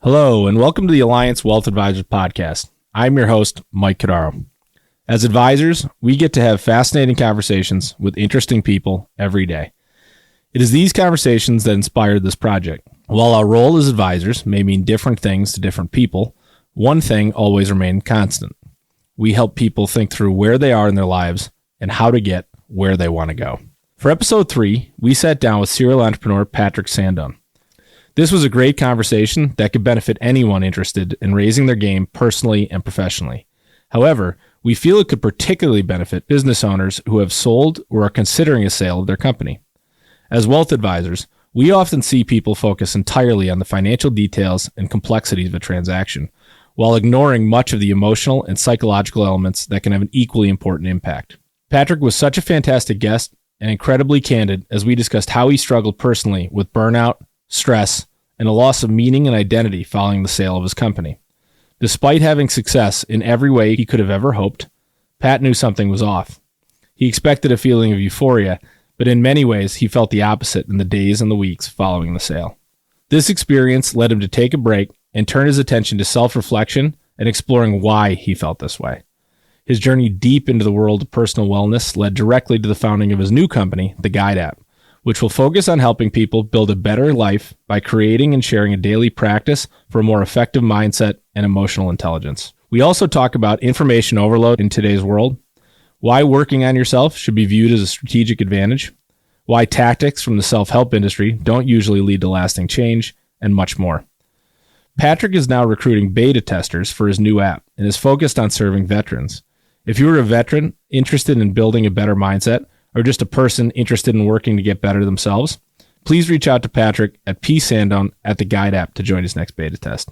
Hello, and welcome to the Alliance Wealth Advisors podcast. I'm your host, Mike Cadaro. As advisors, we get to have fascinating conversations with interesting people every day. It is these conversations that inspired this project. While our role as advisors may mean different things to different people, one thing always remains constant. We help people think through where they are in their lives and how to get where they want to go. For episode 3, we sat down with serial entrepreneur Patrick Sandone. This was a great conversation that could benefit anyone interested in raising their game personally and professionally. However, we feel it could particularly benefit business owners who have sold or are considering a sale of their company. As wealth advisors, we often see people focus entirely on the financial details and complexities of a transaction, while ignoring much of the emotional and psychological elements that can have an equally important impact. Patrick was such a fantastic guest and incredibly candid as we discussed how he struggled personally with burnout, stress, and a loss of meaning and identity following the sale of his company. Despite having success in every way he could have ever hoped, Pat knew something was off. He expected a feeling of euphoria, but in many ways he felt the opposite in the days and the weeks following the sale. This experience led him to take a break and turn his attention to self-reflection and exploring why he felt this way. His journey deep into the world of personal wellness led directly to the founding of his new company, the Guide app, which will focus on helping people build a better life by creating and sharing a daily practice for a more effective mindset and emotional intelligence. We also talk about information overload in today's world, why working on yourself should be viewed as a strategic advantage, why tactics from the self-help industry don't usually lead to lasting change, and much more. Patrick is now recruiting beta testers for his new app and is focused on serving veterans. If you are a veteran interested in building a better mindset, or just a person interested in working to get better themselves, please reach out to Patrick at psandone at the Guide app to join his next beta test.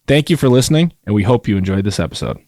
Thank you for listening, and we hope you enjoyed this episode.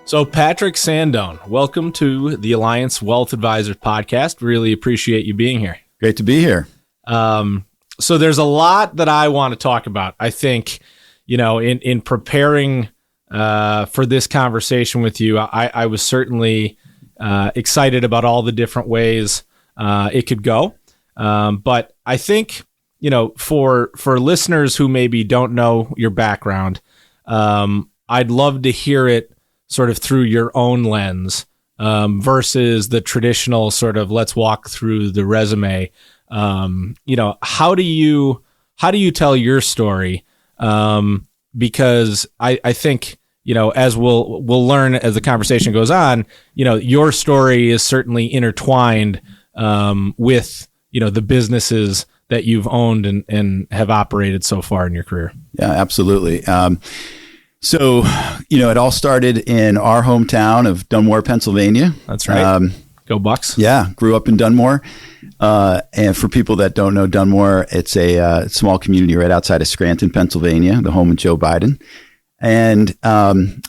So Patrick Sandone, welcome to the Alliance Wealth Advisors podcast. Really appreciate you being here. Great to be here. So there's a lot that I want to talk about. I think, in preparing for this conversation with you, I was certainly excited about all the different ways it could go. But I think, for listeners who maybe don't know your background, I'd love to hear it sort of through your own lens versus the traditional sort of let's walk through the resume. How do you tell your story? Because I think, as we'll learn as the conversation goes on, your story is certainly intertwined with, the businesses that you've owned and have operated so far in your career. Yeah, absolutely. So, it all started in our hometown of Dunmore, Pennsylvania. That's right. Go Bucks. Yeah, grew up in Dunmore. And for people that don't know Dunmore, it's a small community right outside of Scranton, Pennsylvania, the home of Joe Biden. And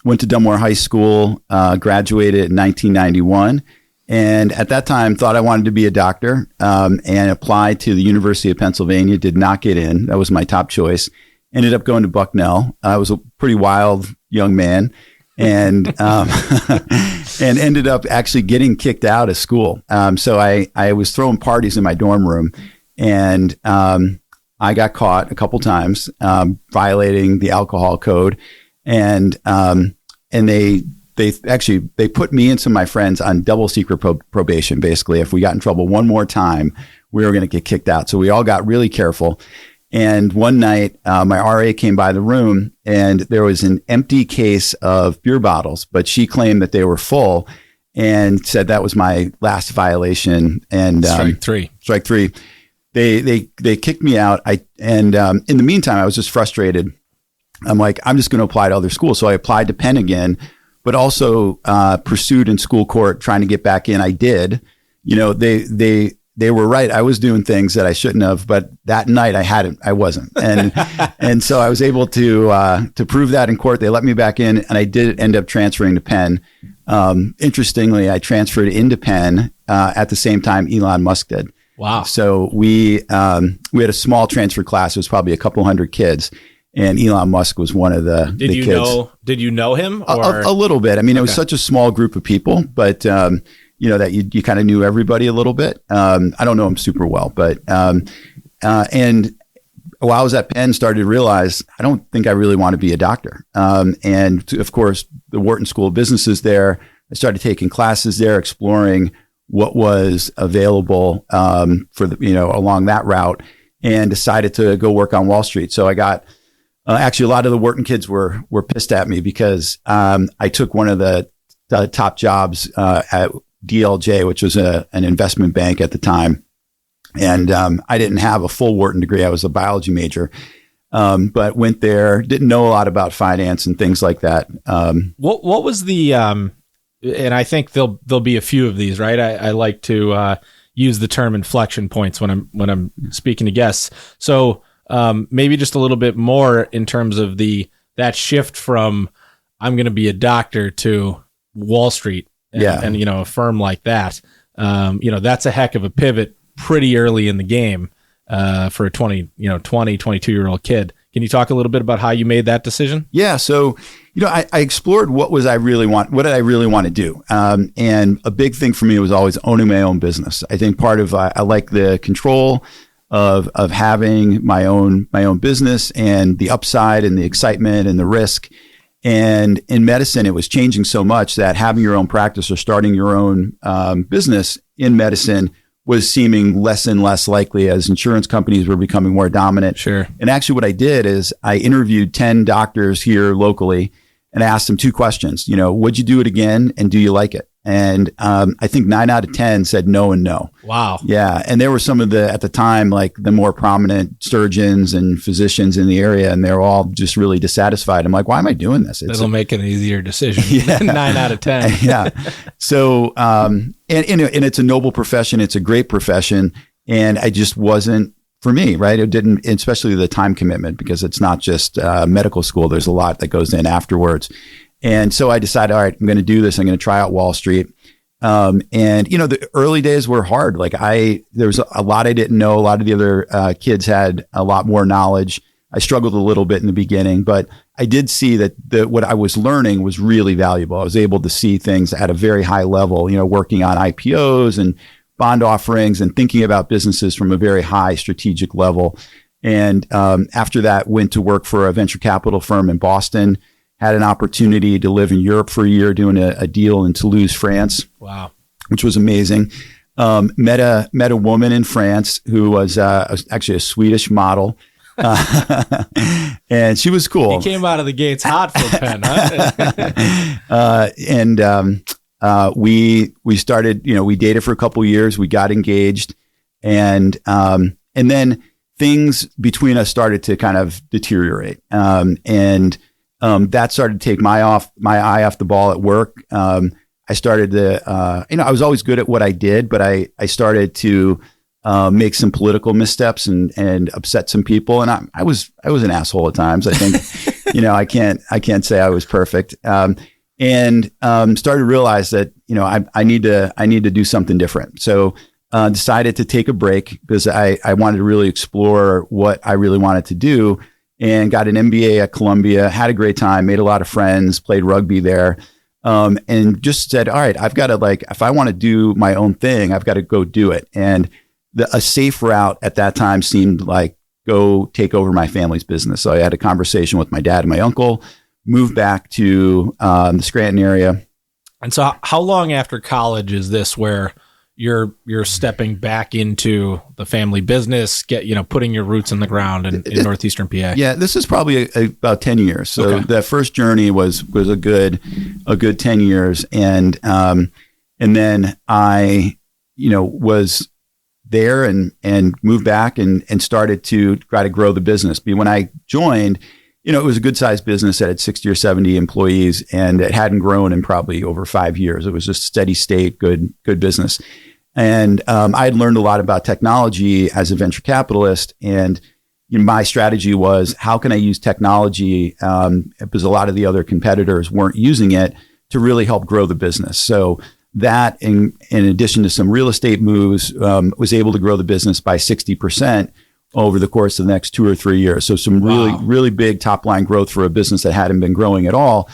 went to Dunmore High School, graduated in 1991. And at that time, thought I wanted to be a doctor and applied to the University of Pennsylvania, did not get in. That was my top choice. Ended up going to Bucknell. I was a pretty wild young man and and ended up actually getting kicked out of school. So I was throwing parties in my dorm room and I got caught a couple times violating the alcohol code. And they put me and some of my friends on double secret probation. Basically, if we got in trouble one more time, we were going to get kicked out. So we all got really careful. And one night, my RA came by the room and there was an empty case of beer bottles, but she claimed that they were full and said that was my last violation. And strike three. They kicked me out. In the meantime, I was just frustrated. I'm like, I'm just going to apply to other schools. So I applied to Penn again, but also pursued in school court trying to get back in. I did. They were right. I was doing things that I shouldn't have, but that night I wasn't. And, and so I was able to prove that in court. They let me back in and I did end up transferring to Penn. Interestingly, I transferred into Penn at the same time Elon Musk did. Wow. So we had a small transfer class. It was probably a couple hundred kids. And Elon Musk was one of the kids. Did you know him? Or? A little bit. I mean, it was such a small group of people, but that you kind of knew everybody a little bit. I don't know him super well, but and while I was at Penn, started to realize I don't think I really want to be a doctor. And of course, the Wharton School of Business is there. I started taking classes there, exploring what was available for along that route, and decided to go work on Wall Street. So I got. Actually, a lot of the Wharton kids were pissed at me because I took one of the top jobs at DLJ, which was an investment bank at the time. And I didn't have a full Wharton degree. I was a biology major, but went there, didn't know a lot about finance and things like that. What was the, and I think there'll be a few of these, right? I like to use the term inflection points when I'm speaking to guests. So maybe just a little bit more in terms of that shift from I'm going to be a doctor to Wall Street and a firm like that. That's a heck of a pivot pretty early in the game for a 22-year-old kid. Can you talk a little bit about how you made that decision? Yeah. So, I explored what did I really want to do? And a big thing for me was always owning my own business. I think part of, I like the control of having my own business and the upside and the excitement and the risk. And in medicine, it was changing so much that having your own practice or starting your own business in medicine was seeming less and less likely as insurance companies were becoming more dominant. Sure. And actually what I did is I interviewed 10 doctors here locally and I asked them 2 questions. Would you do it again? And do you like it? And I think 9 out of 10 said no and no. Wow. Yeah. And there were some of at the time, like the more prominent surgeons and physicians in the area, and they're all just really dissatisfied. I'm like, why am I doing this? That'll make an easier decision than 9 out of 10. Yeah. So, and it's a noble profession. It's a great profession. And I just wasn't for me, right? It didn't, especially the time commitment, because it's not just medical school. There's a lot that goes in afterwards. And so I decided, all right, I'm going to do this. I'm going to try out Wall Street. And the early days were hard. Like there was a lot I didn't know. A lot of the other kids had a lot more knowledge. I struggled a little bit in the beginning, but I did see that what I was learning was really valuable. I was able to see things at a very high level, working on IPOs and bond offerings and thinking about businesses from a very high strategic level. And after that, went to work for a venture capital firm in Boston. Had an opportunity to live in Europe for a year doing a deal in Toulouse, France. Wow. Which was amazing. Met a woman in France who was actually a Swedish model. And she was cool. He came out of the gates hot for Penn, huh? We started, we dated for a couple of years. We got engaged and then things between us started to kind of deteriorate. That started to take my eye off the ball at work. I started to, I was always good at what I did, but I started to make some political missteps and upset some people. And I was an asshole at times. I think, I can't say I was perfect. And started to realize that, I need to do something different. So decided to take a break because I wanted to really explore what I really wanted to do. And got an MBA at Columbia, had a great time, made a lot of friends, played rugby there, and just said, all right, I've got to if I want to do my own thing, I've got to go do it. And a safe route at that time seemed like go take over my family's business. So I had a conversation with my dad and my uncle, moved back to the Scranton area. And so how long after college is this where you're stepping back into the family business, putting your roots in the ground in northeastern PA? Yeah, this is probably about 10 years. So okay. The first journey was a good 10 years, and then I was there and moved back and started to try to grow the business. But when I joined, it was a good sized business that had 60 or 70 employees, and it hadn't grown in probably over 5 years. It was just steady state, good business. And I had learned a lot about technology as a venture capitalist. And my strategy was, how can I use technology, because a lot of the other competitors weren't using it, to really help grow the business. So that, in addition to some real estate moves, was able to grow the business by 60% over the course of the next 2 or 3 years. So some really big top line growth for a business that hadn't been growing at all.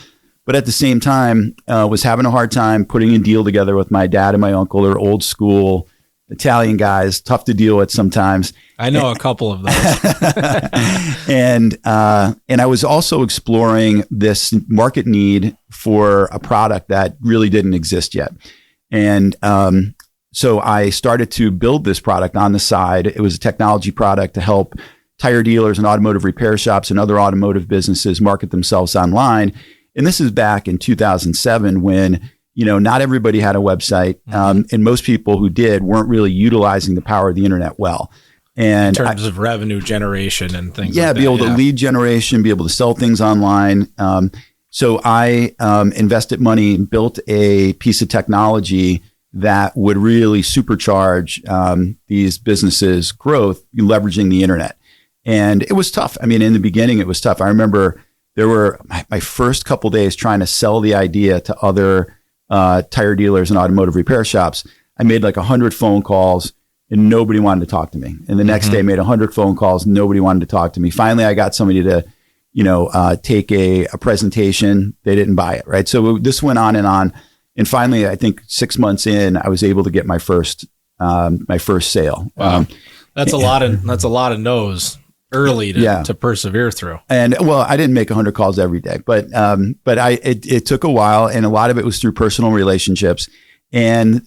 But at the same time, was having a hard time putting a deal together with my dad and my uncle. They're old school Italian guys, tough to deal with sometimes. I know a couple of those. And I was also exploring this market need for a product that really didn't exist yet. And so I started to build this product on the side. It was a technology product to help tire dealers and automotive repair shops and other automotive businesses market themselves online. And this is back in 2007 when, not everybody had a website. And most people who did weren't really utilizing the power of the internet well. And in terms of revenue generation and things like that. Yeah, be able to lead generation, be able to sell things online. So I invested money and built a piece of technology that would really supercharge these businesses' growth leveraging the internet. And it was tough. I mean, in the beginning, it was tough. I remember there were my first couple days trying to sell the idea to other tire dealers and automotive repair shops. I made like 100 phone calls and nobody wanted to talk to me. And the next day I made 100 phone calls. Nobody wanted to talk to me. Finally, I got somebody to, take a presentation. They didn't buy it. Right. So this went on. And finally, I think 6 months in, I was able to get my first sale. Wow. That's a lot of no's early to persevere through. And well, I didn't make 100 calls every day, but it took a while, and a lot of it was through personal relationships. And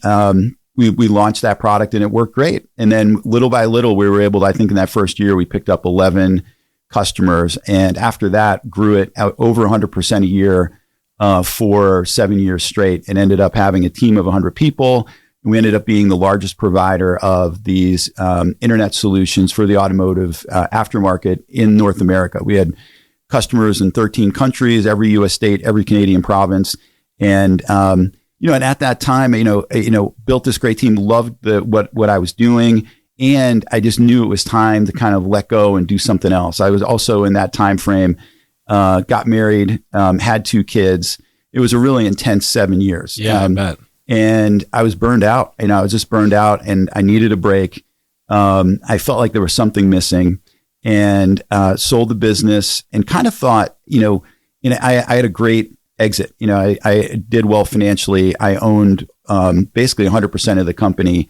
we launched that product, and it worked great. And then little by little, we were able to, I think in that first year, we picked up 11 customers, and after that, grew it out over 100% a year for 7 years straight, and ended up having a team of 100 people. We ended up being the largest provider of these internet solutions for the automotive aftermarket in North America. We had customers in 13 countries, every U.S. state, every Canadian province, and and at that time, built this great team, loved what I was doing, and I just knew it was time to kind of let go and do something else. I was also in that time frame, got married, had 2 kids. It was a really intense 7 years. Yeah, I bet. And I was burned out. I was just burned out, and I needed a break. I felt like there was something missing, and sold the business, and kind of thought, I had a great exit. I did well financially. I owned basically 100% of the company.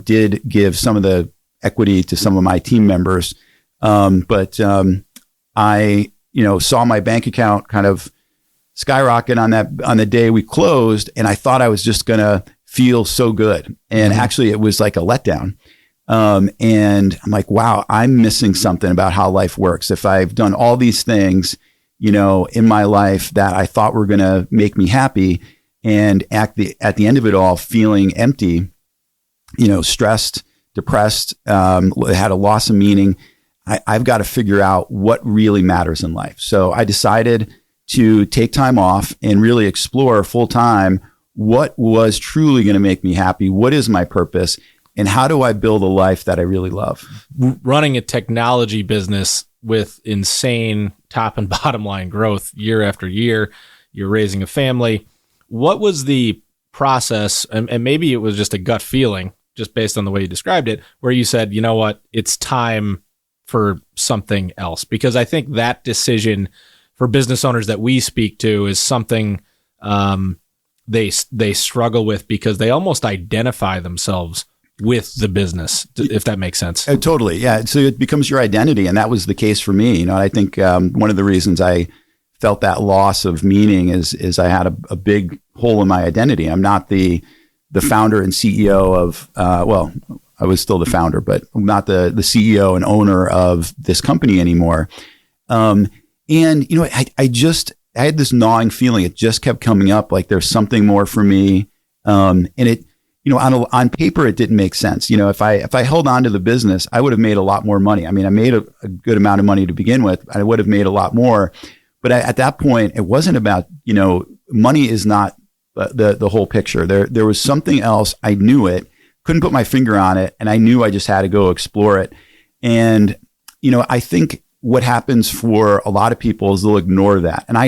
Did give some of the equity to some of my team members, but I saw my bank account kind of skyrocket on the day we closed, and I thought I was just gonna feel so good, and actually it was like a letdown. And I'm like, wow, I'm missing something about how life works. If I've done all these things, in my life that I thought were gonna make me happy, and at the end of it all, feeling empty, stressed, depressed, had a loss of meaning. I've got to figure out what really matters in life. So I decided to take time off and really explore full time what was truly going to make me happy, what is my purpose, and how do I build a life that I really love. Running a technology business with insane top and bottom line growth year after year, you're raising a family. What was the process, and maybe it was just a gut feeling, just based on the way you described it, where you said, you know what, it's time for something else? Because I think that decision for business owners that we speak to is something they struggle with, because they almost identify themselves with the business, if that makes sense. Totally. Yeah. So it becomes your identity. And that was the case for me. I think one of the reasons I felt that loss of meaning is I had a big hole in my identity. I'm not the founder and CEO of, I was still the founder, but I'm not the CEO and owner of this company anymore. And, I had this gnawing feeling. It just kept coming up, like there's something more for me. And it, on paper, it didn't make sense. If I held on to the business, I would have made a lot more money. I mean, I made a good amount of money to begin with. I would have made a lot more. But at that point, it wasn't about, money is not the whole picture. There was something else. I knew it, couldn't put my finger on it. And I knew I just had to go explore it. And, I think what happens for a lot of people is they'll ignore that. And I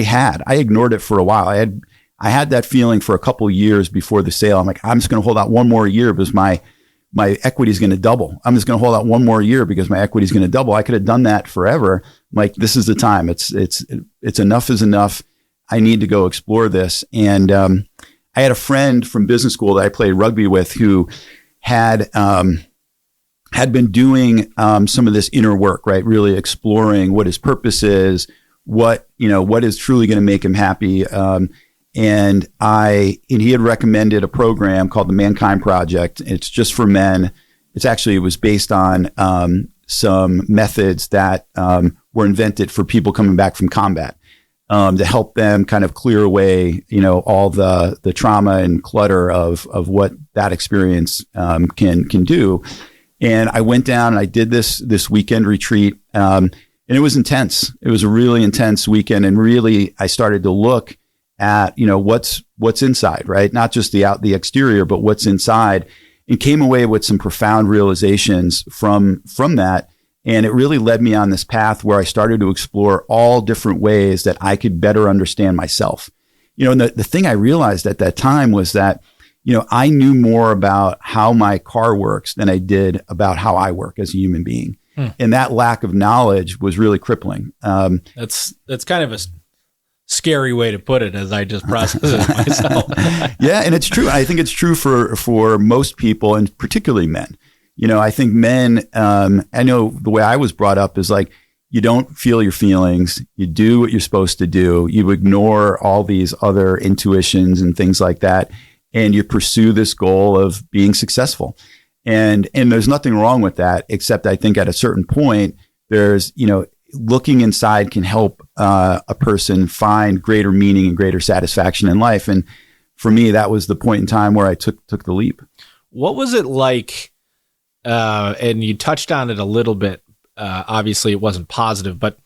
ignored it for a while. I had that feeling for a couple of years before the sale. I'm like, I'm just going to hold out one more year because my equity is going to double. I'm just going to hold out one more year because my equity is going to double. I could have done that forever. I'm like, this is the time. It's enough is enough. I need to go explore this. And I had a friend from business school that I played rugby with who had been doing some of this inner work, right? Really exploring what his purpose is, what is truly going to make him happy. And he had recommended a program called the Mankind Project. It's just for men. It was based on some methods that were invented for people coming back from combat to help them kind of clear away, all the trauma and clutter of what that experience can do. And I went down and I did this weekend retreat, and it was intense. It was a really intense weekend, and really I started to look at what's inside, right? Not just the exterior, but what's inside, and came away with some profound realizations from that. And it really led me on this path where I started to explore all different ways that I could better understand myself. And the thing I realized at that time was that I knew more about how my car works than I did about how I work as a human being. And that lack of knowledge was really crippling. That's kind of a scary way to put it, as I just process it myself. Yeah, and it's true. I think it's true for most people, and particularly men. I think men, I know the way I was brought up is like, you don't feel your feelings. You do what you're supposed to do. You ignore all these other intuitions and things like that. And you pursue this goal of being successful. And there's nothing wrong with that, except I think at a certain point, there's, looking inside can help a person find greater meaning and greater satisfaction in life. And for me, that was the point in time where I took the leap. What was it like? And you touched on it a little bit. Obviously, it wasn't positive, but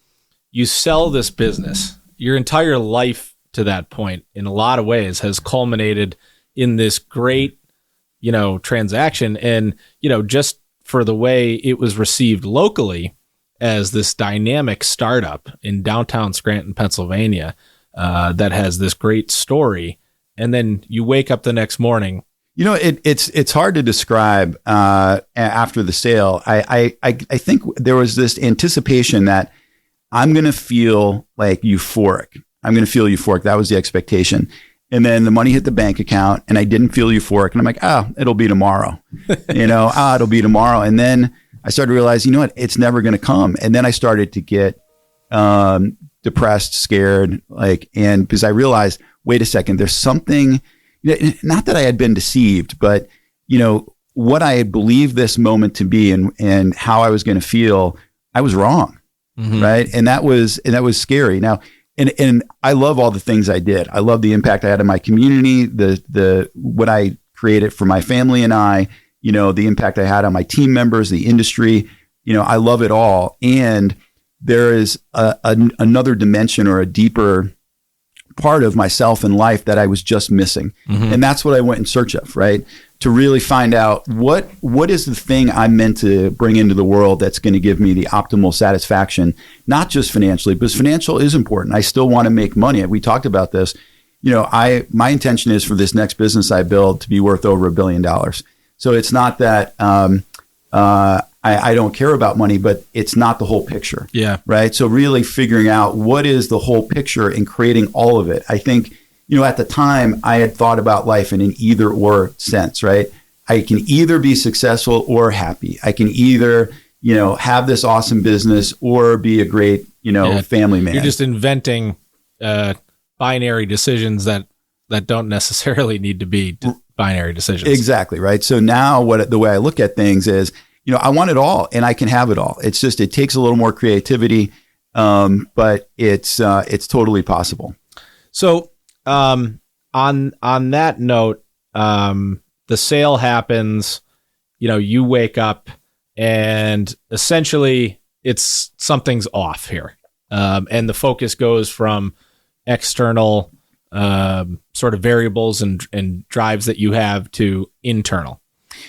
you sell this business. Your entire life to that point, in a lot of ways, has culminated in this great, transaction. And, just for the way it was received locally as this dynamic startup in downtown Scranton, Pennsylvania, that has this great story. And then you wake up the next morning. It's hard to describe after the sale. I think there was this anticipation that I'm going to feel like euphoric. I'm going to feel euphoric. That was the expectation. And then the money hit the bank account and I didn't feel euphoric. And I'm like, it'll be tomorrow. It'll be tomorrow. And then I started to realize, it's never going to come. And then I started to get depressed, scared, and because I realized, wait a second, there's something, not that I had been deceived, but, what I had believed this moment to be and how I was going to feel, I was wrong. Mm-hmm. Right. And that was scary. Now, and I love all the things I did. I love the impact I had in my community, the what I created for my family and I, the impact I had on my team members, the industry, I love it all. And there is another dimension or a deeper part of myself in life that I was just missing. Mm-hmm. And that's what I went in search of, right? To really find out what is the thing I'm meant to bring into the world that's going to give me the optimal satisfaction, not just financially, because financial is important. I still want to make money. We talked about this. My intention is for this next business I build to be worth over $1 billion. So it's not that I don't care about money, but it's not the whole picture. Yeah. Right. So really figuring out what is the whole picture and creating all of it. I think, at the time I had thought about life in an either or sense, right? I can either be successful or happy. I can either, have this awesome business or be a great, family man. You're just inventing binary decisions that don't necessarily need to be binary decisions. Exactly. Right. So now the way I look at things is, I want it all and I can have it all. It's just, it takes a little more creativity, but it's totally possible. So, on that note, the sale happens, you wake up and essentially something's off here. And the focus goes from external, sort of variables and drives that you have to internal.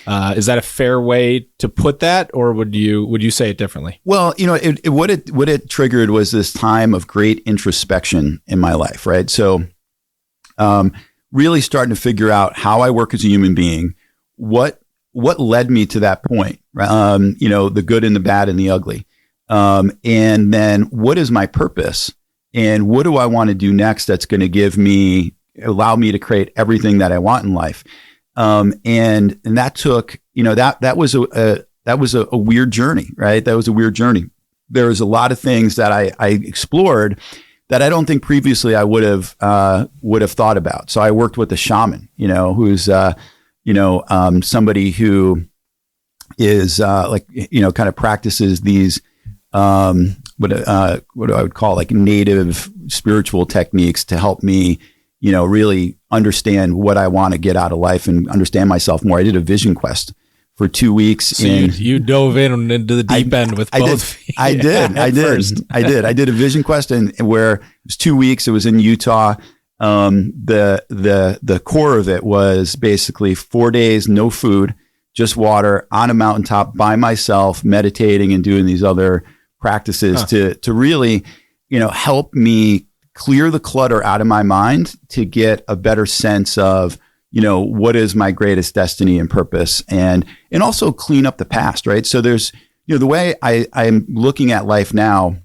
Is that a fair way to put that, or would you say it differently? Well, what it triggered was this time of great introspection in my life, right? So really starting to figure out how I work as a human being, what led me to that point, the good and the bad and the ugly. And then what is my purpose and what do I want to do next that's going to allow me to create everything that I want in life. And that took, that was a weird journey, right? That was a weird journey. There was a lot of things that I explored that I don't think previously I would have thought about. So I worked with a shaman, who's, somebody who is kind of practices these, what I would call like native spiritual techniques to help me, really understand what I want to get out of life and understand myself more. I did a vision quest for 2 weeks. So you dove into the deep end with both feet. I did. I did a vision quest and where it was 2 weeks. It was in Utah. The core of it was basically 4 days, no food, just water on a mountaintop by myself, meditating and doing these other practices to really, help me clear the clutter out of my mind to get a better sense of, what is my greatest destiny and purpose, and also clean up the past, right? So there's, the way I'm looking at life now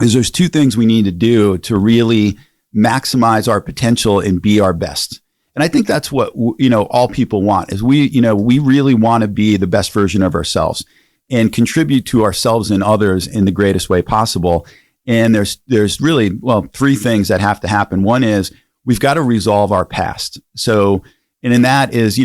is there's two things we need to do to really maximize our potential and be our best. And I think that's what, all people want is we really want to be the best version of ourselves and contribute to ourselves and others in the greatest way possible. And there's really, three things that have to happen. One is we've got to resolve our past. So, and in that is,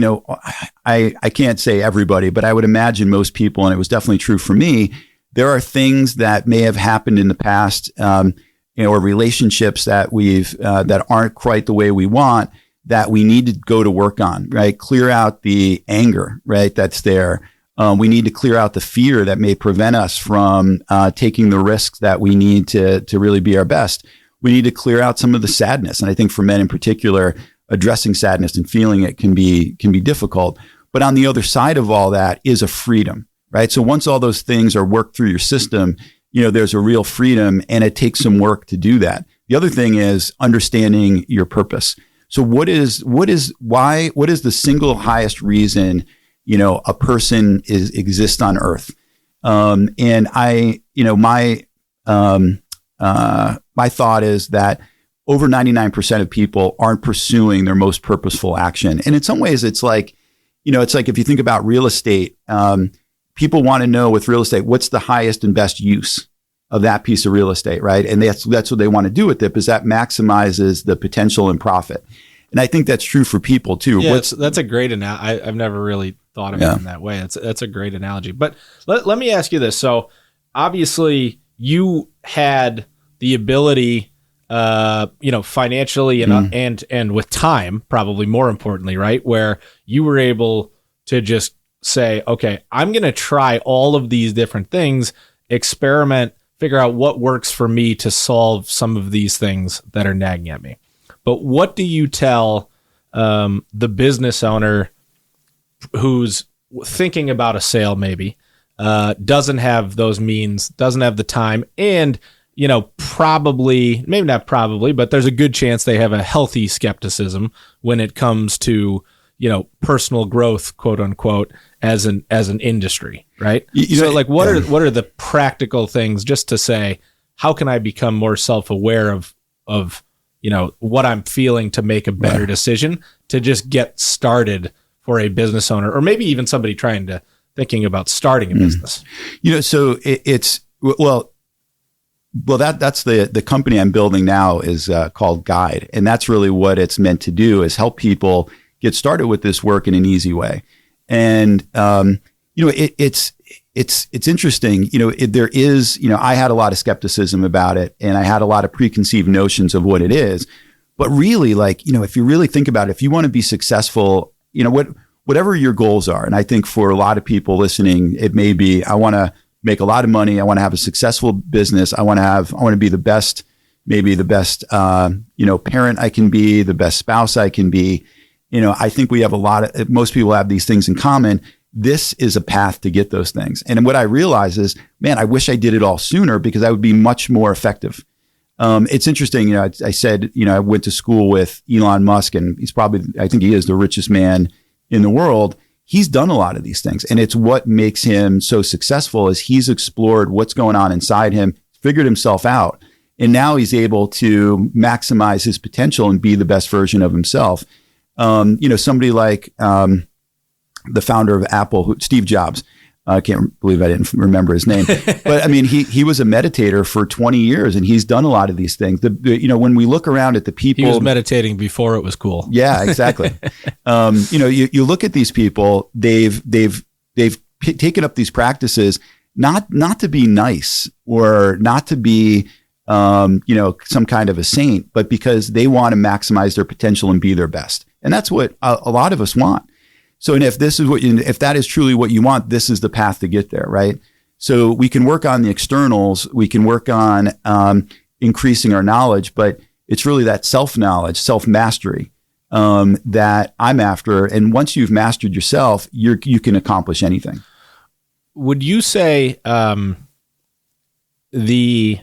I can't say everybody, but I would imagine most people, and it was definitely true for me, there are things that may have happened in the past, or relationships that that aren't quite the way we want, that we need to go to work on, right? Clear out the anger, right? That's there. We need to clear out the fear that may prevent us from taking the risks that we need to really be our best. We need to clear out some of the sadness. And I think for men in particular, addressing sadness and feeling it can be difficult. But on the other side of all that is a freedom, right? So once all those things are worked through your system, there's a real freedom, and it takes some work to do that. The other thing is understanding your purpose. So what is the single highest reason, a person exists on earth? And my thought is that over 99% of people aren't pursuing their most purposeful action. And in some ways it's like if you think about real estate, people want to know with real estate, what's the highest and best use of that piece of real estate, right? And that's what they want to do with it, because that maximizes the potential and profit. And I think that's true for people too. Yeah, that's a great analogy. I've never really thought of it in that way. That's a great analogy. But let me ask you this. So obviously you had the ability, financially and with time, probably more importantly, right? Where you were able to just say, okay, I'm going to try all of these different things, experiment, figure out what works for me to solve some of these things that are nagging at me. But what do you tell the business owner who's thinking about a sale, maybe doesn't have those means, doesn't have the time, and probably, maybe not probably, but there's a good chance they have a healthy skepticism when it comes to personal growth, quote unquote, as an industry, right? What are the practical things, just to say, how can I become more self-aware of what I'm feeling to make a better decision to just get started for a business owner, or maybe even somebody thinking about starting a business? So that's the company I'm building now is called Guide. And that's really what it's meant to do, is help people get started with this work in an easy way. And, it's interesting, there is, I had a lot of skepticism about it, and I had a lot of preconceived notions of what it is, but really, if you really think about it, if you want to be successful, whatever your goals are. And I think for a lot of people listening, it may be, I want to make a lot of money. I want to have a successful business. I want to be the best, maybe the best, parent I can be, the best spouse I can be. I think most people have these things in common. This is a path to get those things. And what I realize is, man, I wish I did it all sooner, because I would be much more effective. It's interesting. I said, I went to school with Elon Musk, and I think he is the richest man in the world. He's done a lot of these things, and it's what makes him so successful is he's explored what's going on inside him, figured himself out, and now he's able to maximize his potential and be the best version of himself. Somebody like the founder of Apple, Steve Jobs. I can't believe I didn't remember his name, but I mean, he was a meditator for 20 years, and he's done a lot of these things. When we look around at the people, he was meditating before it was cool. Yeah, exactly. You look at these people; they've taken up these practices not to be nice or not to be some kind of a saint, but because they want to maximize their potential and be their best, and that's what a lot of us want. So, and if that is truly what you want, this is the path to get there, right? So we can work on the externals, we can work on increasing our knowledge, but it's really that self-knowledge, self-mastery that I'm after. And once you've mastered yourself, you can accomplish anything. Would you say the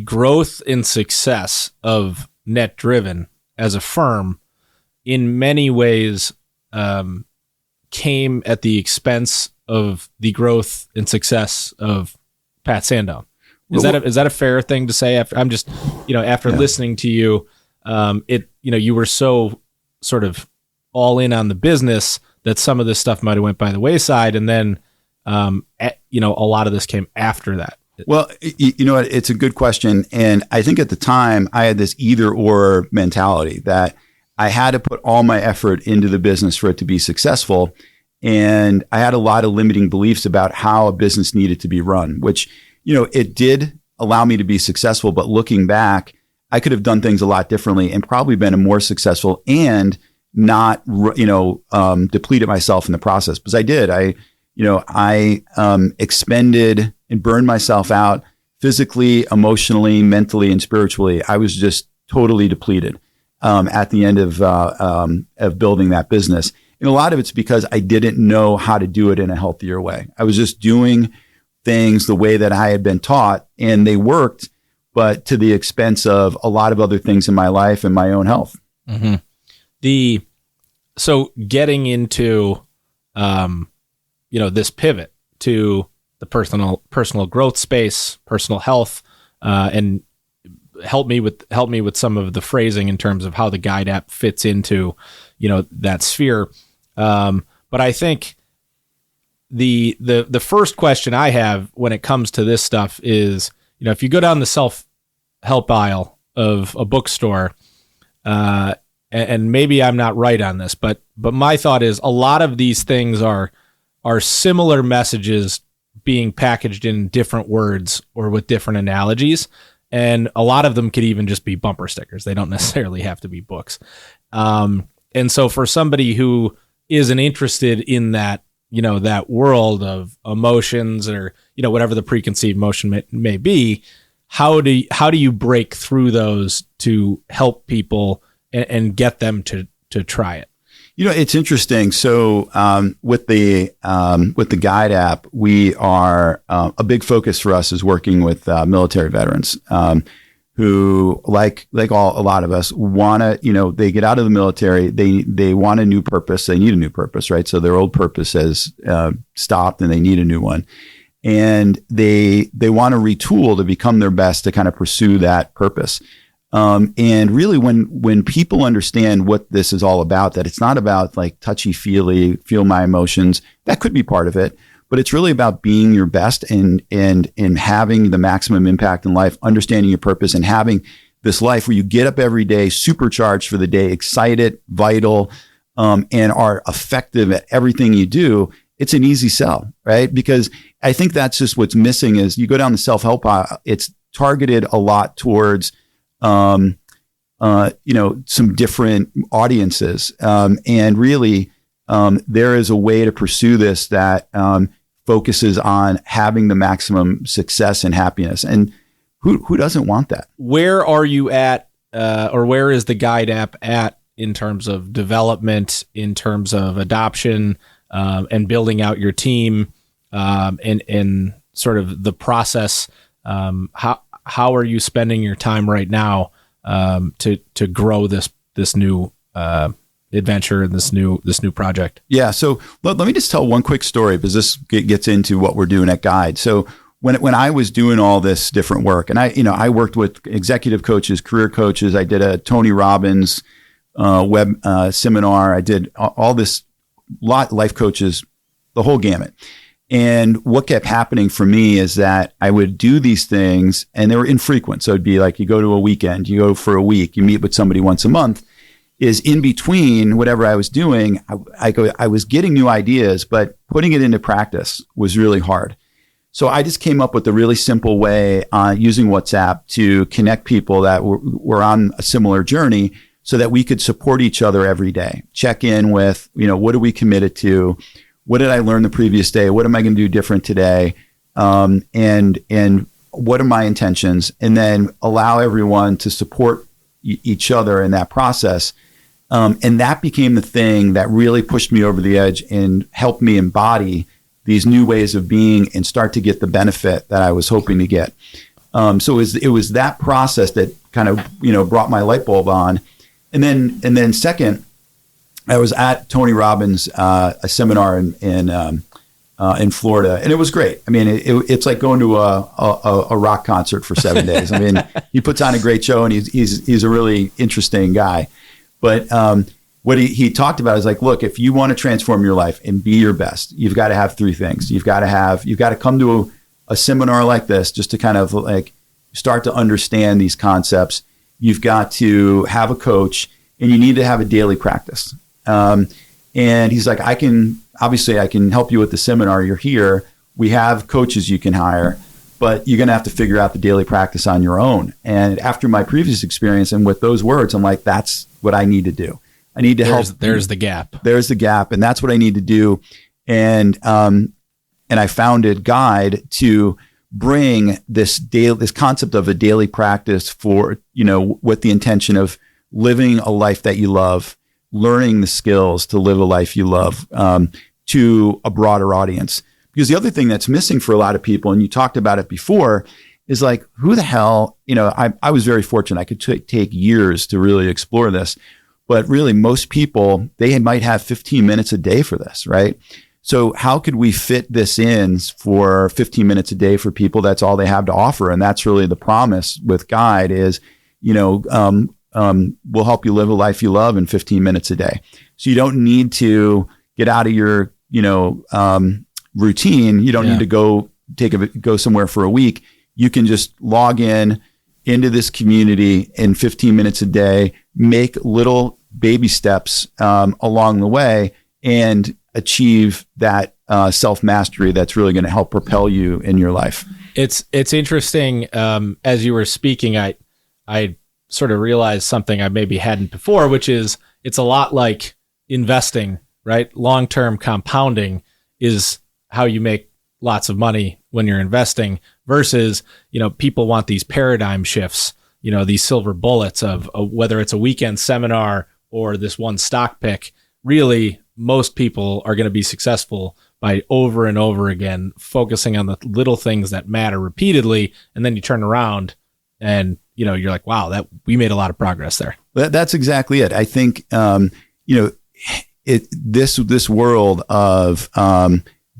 growth and success of Net Driven as a firm in many ways came at the expense of the growth and success of Pat Sandone? Is that a fair thing to say? After listening to you, you were so sort of all in on the business that some of this stuff might have went by the wayside, and then a lot of this came after that. Well, it's a good question, and I think at the time I had this either or mentality that I had to put all my effort into the business for it to be successful. And I had a lot of limiting beliefs about how a business needed to be run, which, it did allow me to be successful. But looking back, I could have done things a lot differently and probably been a more successful and not, depleted myself in the process. Because I did. I expended and burned myself out physically, emotionally, mentally, and spiritually. I was just totally depleted. At the end of building that business. And a lot of it's because I didn't know how to do it in a healthier way. I was just doing things the way that I had been taught, and they worked, but to the expense of a lot of other things in my life and my own health. Mm-hmm. So getting into, this pivot to the personal growth space, personal health, and help me with some of the phrasing in terms of how the Guide app fits into, that sphere. But I think the first question I have when it comes to this stuff is, if you go down the self-help aisle of a bookstore, and maybe I'm not right on this, but my thought is a lot of these things are similar messages being packaged in different words or with different analogies. And a lot of them could even just be bumper stickers. They don't necessarily have to be books. And so for somebody who isn't interested in that, that world of emotions or, whatever the preconceived notion may be, how do you break through those to help people and get them to try it? It's interesting. So with the Guide app, we are a big focus for us is working with military veterans who, like a lot of us, want to. They get out of the military. They want a new purpose. They need a new purpose, right? So their old purpose has stopped, and they need a new one. And they want to retool to become their best to kind of pursue that purpose. And really when people understand what this is all about, that it's not about like touchy-feely, feel my emotions, that could be part of it, but it's really about being your best and having the maximum impact in life, understanding your purpose and having this life where you get up every day, supercharged for the day, excited, vital, and are effective at everything you do. It's an easy sell, right? Because I think that's just what's missing is you go down the self-help aisle, it's targeted a lot towards some different audiences. And really, there is a way to pursue this that focuses on having the maximum success and happiness. And who doesn't want that? Where are you at, or where is the Guide app at in terms of development, in terms of adoption, and building out your team, and sort of the process? how are you spending your time right now to grow this new adventure and this new project? Yeah. So let me just tell one quick story, because this gets into what we're doing at Guide. So when I was doing all this different work, and I worked with executive coaches, career coaches, I did a Tony Robbins web seminar, I did all this, life coaches, the whole gamut. And what kept happening for me is that I would do these things and they were infrequent. So it'd be like, you go to a weekend, you go for a week, you meet with somebody once a month. Is in between whatever I was doing, I was getting new ideas, but putting it into practice was really hard. So I just came up with a really simple way using WhatsApp to connect people that were on a similar journey, so that we could support each other every day. Check in with, what are we committed to? What did I learn the previous day? What am I going to do different today? And what are my intentions? And then allow everyone to support each other in that process. And that became the thing that really pushed me over the edge and helped me embody these new ways of being and start to get the benefit that I was hoping to get. So it was that process that kind of, brought my light bulb on. And then second, I was at Tony Robbins, a seminar in Florida, and it was great. I mean, it's like going to a rock concert for 7 days. I mean, he puts on a great show, and he's a really interesting guy. But what he talked about is like, look, if you want to transform your life and be your best, you've got to have three things. You've got to come to a seminar like this just to kind of like start to understand these concepts. You've got to have a coach, and you need to have a daily practice. And he's like, I can help you with the seminar. You're here. We have coaches you can hire, but you're going to have to figure out the daily practice on your own. And after my previous experience and with those words, I'm like, that's what I need to do. I need to help. There's the gap. There's the gap. And that's what I need to do. And I founded Guide to bring this concept of a daily practice for, with the intention of living a life that you love, learning the skills to live a life you love, to a broader audience. Because the other thing that's missing for a lot of people, and you talked about it before, is like, who the hell, I was very fortunate. I could take years to really explore this, but really most people, they might have 15 minutes a day for this, right? So how could we fit this in for 15 minutes a day for people? That's all they have to offer. And that's really the promise with Guide is, we'll help you live a life you love in 15 minutes a day. So you don't need to get out of your, routine. You don't need to go somewhere for a week. You can just log into this community in 15 minutes a day, make little baby steps along the way, and achieve that self-mastery that's really going to help propel you in your life. It's interesting. As you were speaking, I sort of realized something I maybe hadn't before, which is it's a lot like investing, right? Long-term compounding is how you make lots of money when you're investing versus, people want these paradigm shifts, these silver bullets of whether it's a weekend seminar or this one stock pick. Really, most people are going to be successful by over and over again focusing on the little things that matter repeatedly. And then you turn around and, you're like, wow, that we made a lot of progress there. That's exactly it. I think, this world of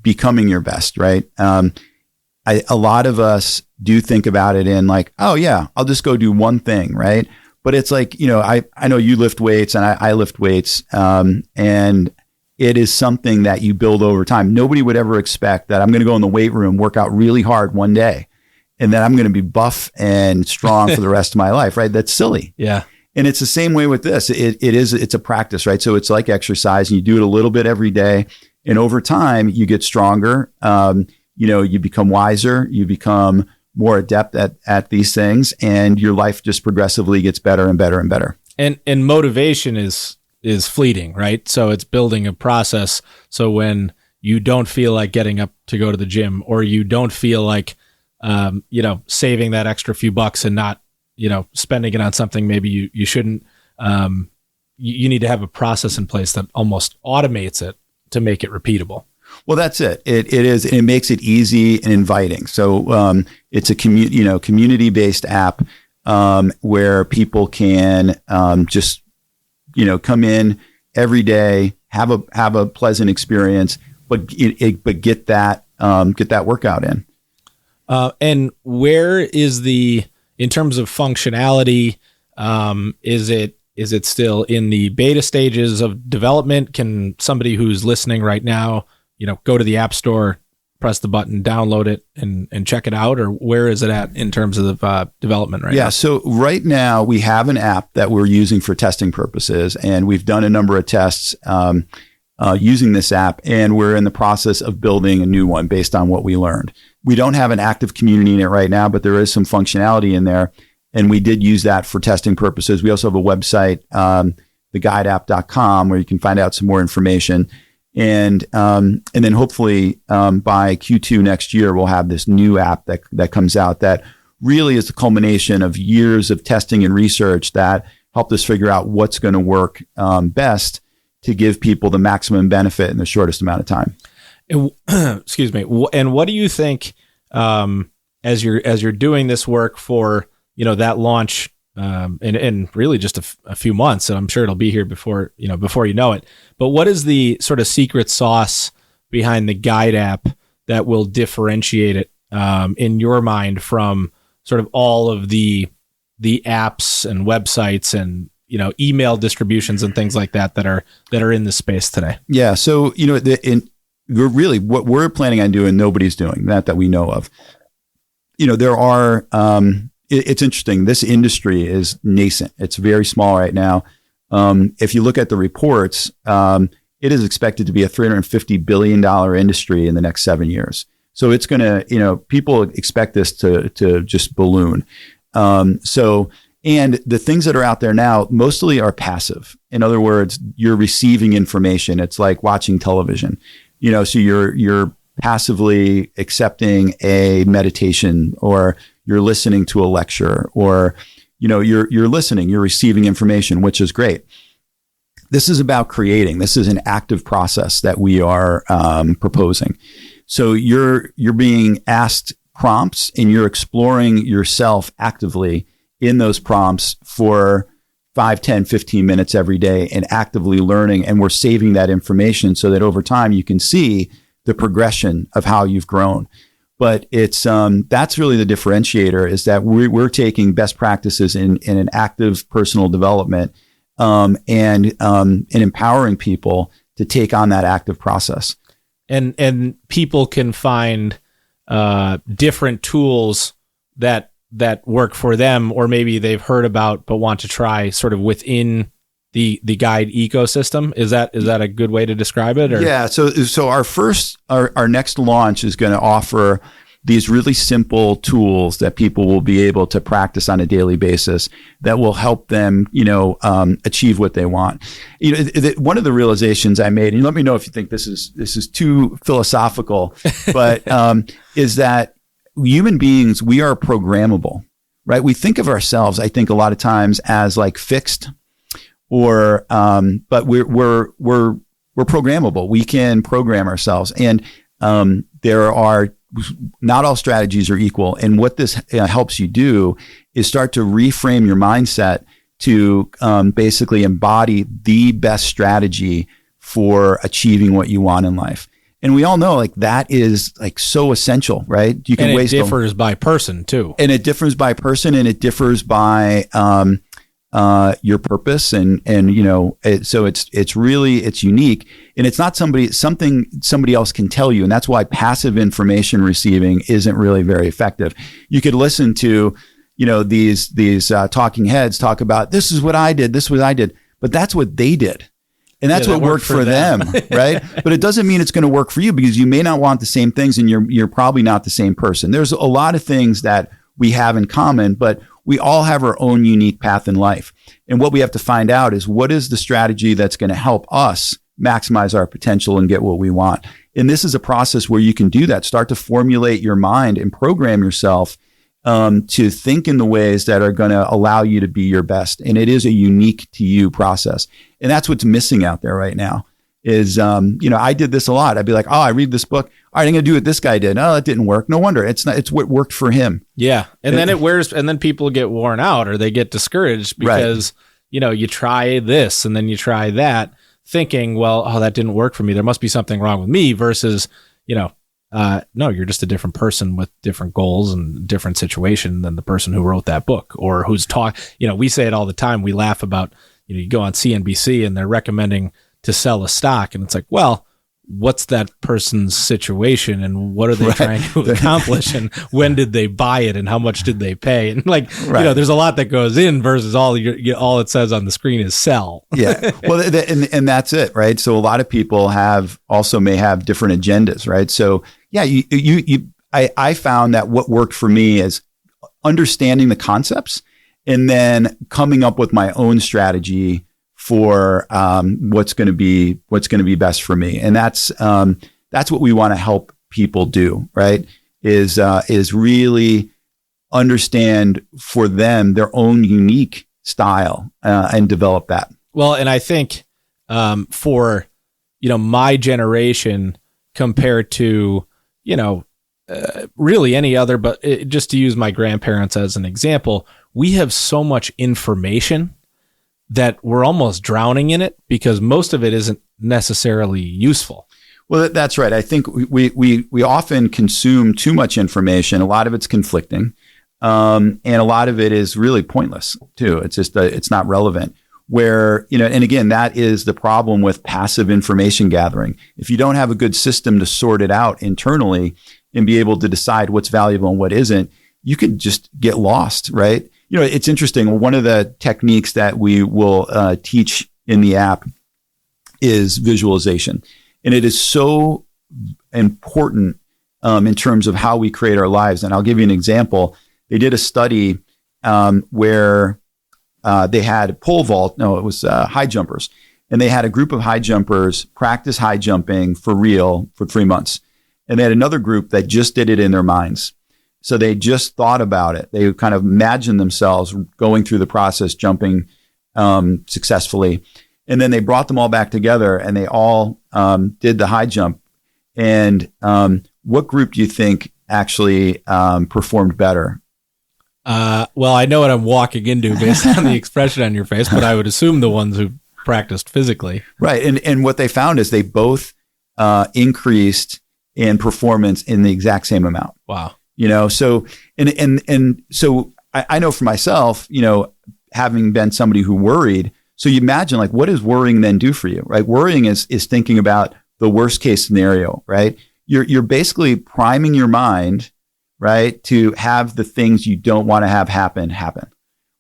becoming your best, right? A lot of us do think about it in like, oh yeah, I'll just go do one thing, right? But it's like, I know you lift weights and I lift weights, and it is something that you build over time. Nobody would ever expect that I'm going to go in the weight room, work out really hard one day, and then I'm going to be buff and strong for the rest of my life, right? That's silly. Yeah. And it's the same way with this. It's a practice, right? So it's like exercise, and you do it a little bit every day. And over time, you get stronger. You become wiser. You become more adept at these things, and your life just progressively gets better and better and better. And motivation is fleeting, right? So it's building a process. So when you don't feel like getting up to go to the gym, or you don't feel like, saving that extra few bucks and not, spending it on something maybe you shouldn't, you need to have a process in place that almost automates it to make it repeatable. Well, that's it. It is. It makes it easy and inviting. So it's a community-based app where people can just come in every day, have a pleasant experience, but get that workout in. And where is in terms of functionality? Is it still in the beta stages of development? Can somebody who's listening right now, go to the App Store, press the button, download it, and check it out? Or where is it at in terms of development right now? Yeah, so right now we have an app that we're using for testing purposes, and we've done a number of tests using this app, and we're in the process of building a new one based on what we learned. We don't have an active community in it right now, but there is some functionality in there. And we did use that for testing purposes. We also have a website, theguideapp.com, where you can find out some more information. And then hopefully by Q2 next year, we'll have this new app that comes out that really is the culmination of years of testing and research that helped us figure out what's going to work best to give people the maximum benefit in the shortest amount of time. Excuse me. And what do you think as you're doing this work for that launch, and really just a few months, and I'm sure it'll be here before you know it. But what is the sort of secret sauce behind the Guide app that will differentiate it in your mind from sort of all of the apps and websites and email distributions and things like that are in the space today? Yeah. So really what we're planning on doing, nobody's doing that we know of. There are. It's interesting. This industry is nascent. It's very small right now. If you look at the reports, it is expected to be a $350 billion industry in the next 7 years. So it's going to, people expect this to just balloon. And the things that are out there now mostly are passive. In other words, you're receiving information. It's like watching television, so you're passively accepting a meditation, or you're listening to a lecture, or, you're listening, you're receiving information, which is great. This is about creating. This is an active process that we are proposing. So you're being asked prompts, and you're exploring yourself actively in those prompts for 5, 10, 15 minutes every day, and actively learning. And we're saving that information so that over time you can see the progression of how you've grown. But it's that's really the differentiator, is that we're taking best practices in an active personal development and empowering people to take on that active process. And people can find different tools that work for them, or maybe they've heard about but want to try sort of within the Guide ecosystem. Is that a good way to describe it? Or? Yeah. So our next launch is going to offer these really simple tools that people will be able to practice on a daily basis that will help them, achieve what they want. One of the realizations I made, and let me know if you think this is too philosophical, but is that human beings, we are programmable, right? We think of ourselves, I think, a lot of times as like fixed, or but we're programmable. We can program ourselves, and not all strategies are equal. And what this helps you do is start to reframe your mindset to basically embody the best strategy for achieving what you want in life. And we all know, like, that is like so essential, right? You can waste. It differs by person too. And it differs by person, and it differs by your purpose, and so it's unique, and it's not something somebody else can tell you, and that's why passive information receiving isn't really very effective. You could listen to these talking heads talk about, this is what I did, but that's what they did. And that's what worked for them, right? But it doesn't mean it's going to work for you, because you may not want the same things, and you're probably not the same person. There's a lot of things that we have in common, but we all have our own unique path in life. And what we have to find out is, what is the strategy that's going to help us maximize our potential and get what we want? And this is a process where you can do that. Start to formulate your mind and program yourself to think in the ways that are going to allow you to be your best. And it is a unique to you process. And that's what's missing out there right now. is, I did this a lot. I'd be like, oh, I read this book. All right, I'm going to do what this guy did. Oh, it didn't work. No wonder. It's what worked for him. Yeah. And then and then people get worn out or they get discouraged because, you try this and then you try that thinking, well, oh, that didn't work for me. There must be something wrong with me versus, no, you're just a different person with different goals and different situation than the person who wrote that book or who's we say it all the time. We laugh about, you go on CNBC and they're recommending to sell a stock. And it's like, well, what's that person's situation and what are they trying to accomplish and when did they buy it and how much did they pay? And there's a lot that goes in versus all it says on the screen is sell. Yeah. Well, and that's it, right? So a lot of people may have different agendas, right? So yeah, I found that what worked for me is understanding the concepts and then coming up with my own strategy for what's going to be best for me, and that's what we want to help people do. Right? Is really understand for them their own unique style and develop that. Well, and I think for my generation compared to really any other, but just to use my grandparents as an example, we have so much information that we're almost drowning in it because most of it isn't necessarily useful. Well, that's right. I think we often consume too much information. A lot of it's conflicting, and a lot of it is really pointless too. It's just it's not relevant. Where and again, that is the problem with passive information gathering. If you don't have a good system to sort it out internally and be able to decide what's valuable and what isn't, you could just get lost, right? It's interesting. One of the techniques that we will teach in the app is visualization. And it is so important in terms of how we create our lives. And I'll give you an example. They did a study where they had pole vault. No, it was high jumpers. And they had a group of high jumpers practice high jumping for real for 3 months. And they had another group that just did it in their minds. So they just thought about it. They kind of imagined themselves going through the process, jumping successfully. And then they brought them all back together and they all did the high jump. And what group do you think actually performed better? Well, I know what I'm walking into based on the expression on your face, but I would assume the ones who practiced physically. Right. And what they found is they both increased in performance in the exact same amount. Wow. So so I know for myself, having been somebody who worried, so you imagine what does worrying then do for you, right? Worrying is thinking about the worst case scenario, right? You're basically priming your mind, right, to have the things you don't want to have happen,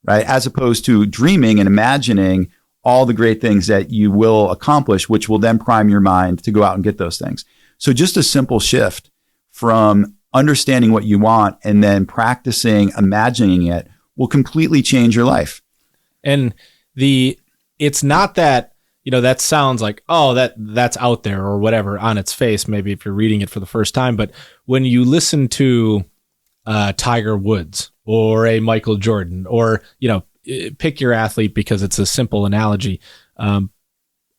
right? As opposed to dreaming and imagining all the great things that you will accomplish, which will then prime your mind to go out and get those things. So just a simple shift from understanding what you want and then practicing imagining it will completely change your life. And it's not that, that sounds like, oh, that's out there or whatever on its face, maybe if you're reading it for the first time. But when you listen to Tiger Woods or a Michael Jordan or, pick your athlete because it's a simple analogy.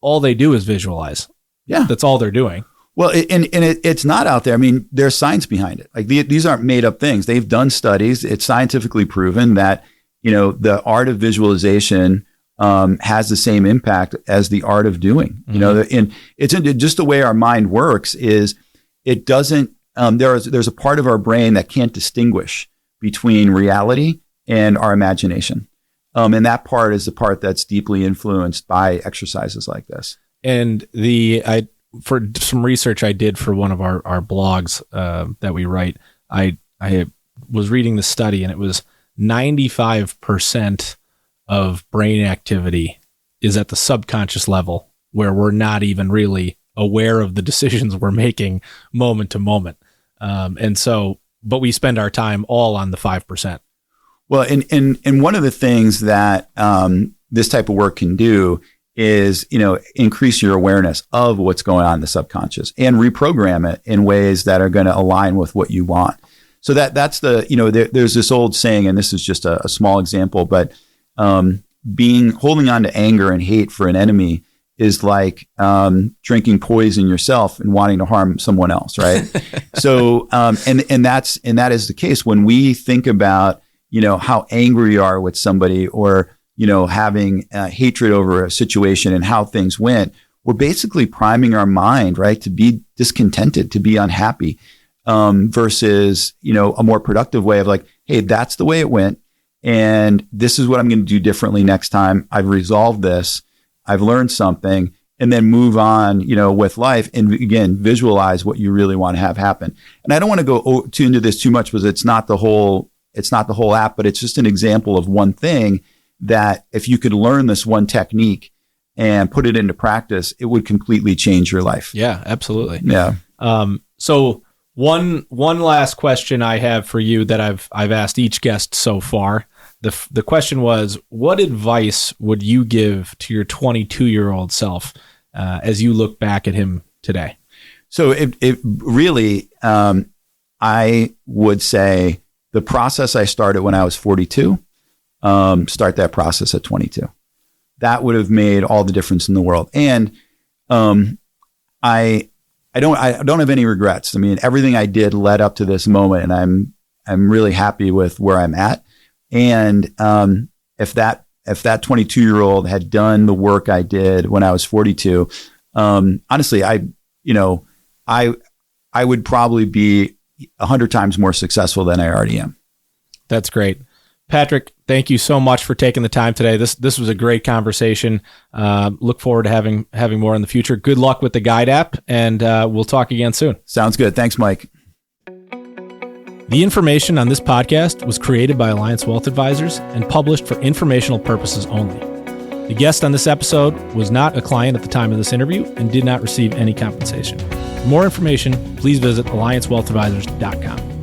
All they do is visualize. Yeah. That's all they're doing. Well, it's not out there. I mean, there's science behind it. These aren't made up things. They've done studies. It's scientifically proven that, the art of visualization has the same impact as the art of doing. Mm-hmm. And it's just the way our mind works is it doesn't, there's a part of our brain that can't distinguish between reality and our imagination. And that part is the part that's deeply influenced by exercises like this. And for some research I did for one of our blogs that we write, I was reading the study and it was 95% of brain activity is at the subconscious level where we're not even really aware of the decisions we're making moment to moment. But we spend our time all on the 5%. Well, and one of the things that this type of work can do is, increase your awareness of what's going on in the subconscious and reprogram it in ways that are going to align with what you want. So that's there's this old saying, and this is just a small example, but holding on to anger and hate for an enemy is like drinking poison yourself and wanting to harm someone else, right? So, and that is the case when we think about, how angry we are with somebody, or having hatred over a situation and how things went. We're basically priming our mind, right, to be discontented, to be unhappy, versus a more productive way of like, hey, that's the way it went, and this is what I'm going to do differently next time. I've resolved this. I've learned something, and then move on, with life, and again, visualize what you really want to have happen. And I don't want to go into this too much because it's not the whole app, but it's just an example of one thing that if you could learn this one technique and put it into practice, it would completely change your life. Yeah, absolutely. Yeah. So one last question I have for you that I've asked each guest so far. The question was, what advice would you give to your 22-year-old self as you look back at him today? So it really, I would say the process I started when I was 42, start that process at 22. That would have made all the difference in the world. And I don't have any regrets. I mean, everything I did led up to this moment, and I'm really happy with where I'm at. And if that 22-year-old had done the work I did when I was 42, honestly, I would probably be 100 times more successful than I already am. That's great. Patrick, thank you so much for taking the time today. This was a great conversation. Look forward to having more in the future. Good luck with the Guide app, and we'll talk again soon. Sounds good. Thanks, Mike. The information on this podcast was created by Alliance Wealth Advisors and published for informational purposes only. The guest on this episode was not a client at the time of this interview and did not receive any compensation. For more information, please visit alliancewealthadvisors.com.